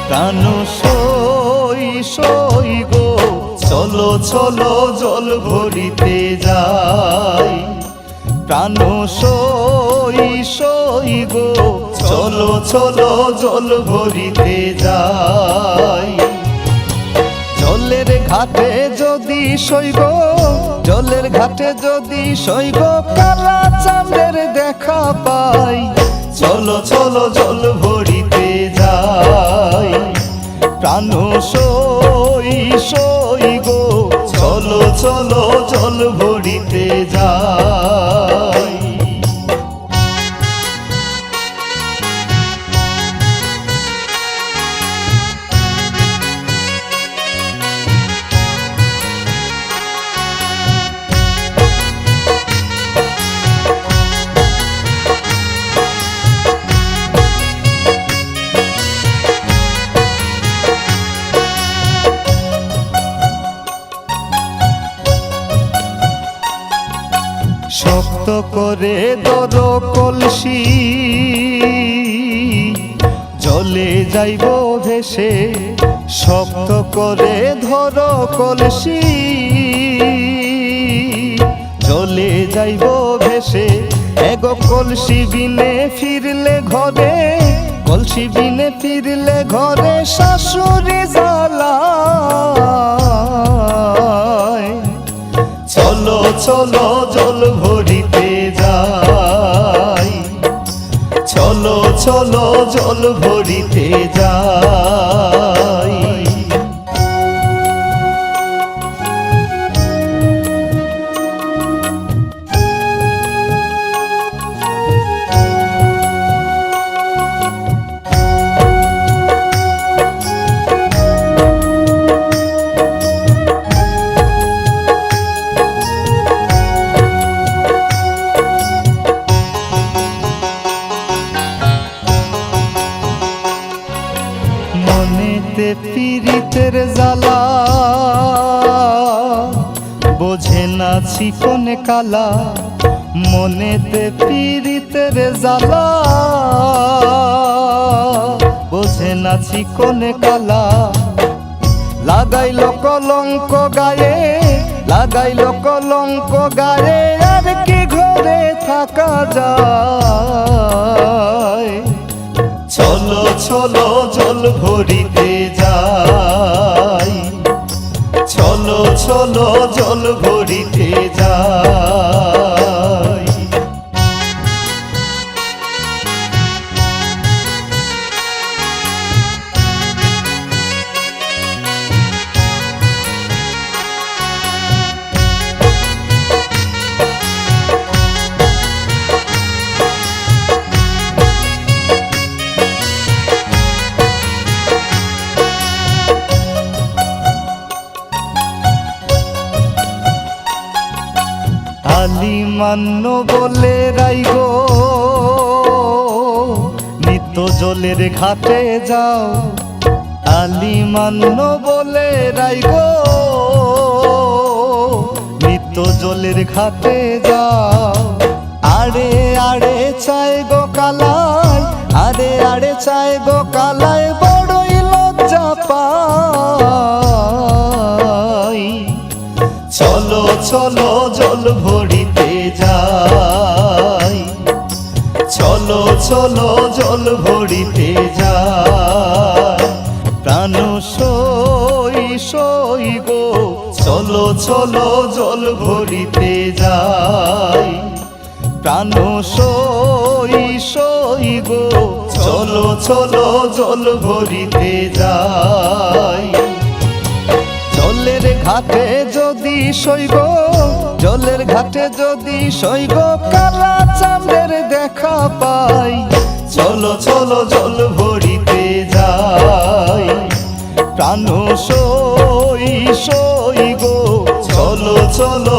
প্রাণ সই সই গো চলো চলো জল ভরিতে যাই। প্রাণ সই সই গো চলো চলো জল ভরিতে যাই। জলের ঘাটে যদি সইগ, জলের ঘাটে যদি সইগ কালা চাঁদের দেখা পাই। চলো চলো জল ভরিতে যাই। প্রাণ সই সই গো চলো চলো জল ভরিতে যাই। শক্ত করে ধরো কলসি, জলে যাইব ভেসে। শক্ত করে ধরো কলসি, জলে যাইব ভেসে। এগো কলসি বিনে ফিরলে ঘরে, কলসি বিনে ফিরলে ঘরে শাশুড়ি জ্বালায়। চলো চলো জল ভরিতে যাই। চলো চলো জল ভরিতে যাই। মনেতে পীড়িতের জ্বালা, বোঝে না চিকন কালা। মনেতে পীড়িতের জ্বালা, বোঝে না চিকন কালা। লাগাইল কলঙ্ক গায়ে, লাগাইল কলঙ্ক গায়ে, আর কি ঘরে থাকা যায়। চলো চলো জল ভরিতে যাই। চলো চলো জল ভরিতে যাই। আলি মান্য বলে রাইগো, নিত্য জলের ঘাটে যাও। আলি মান্য বলে রাইগো, নিত্য জলের ঘাটে যাও। আড়ে আড়ে চায় গো কালাই, আড়ে আড়ে চায় গো কালাই, বড়ই লজ্জা পাই। চলো চলো জল ভরিতে যাই। চলো চলো জল ভরিতে যাই। প্রাণ সই সই গো চলো চলো জল ভরিতে যাই। প্রাণ সই সই গো চলো চলো জল ভরিতে যাই। জলের ঘাটে যদি সইগ, জলের ঘাটে যদি সইগ কালা চাঁদের দেখা পাই। চলো চলো জল ভরিতে যাই। প্রাণ সই সই গো চলো চলো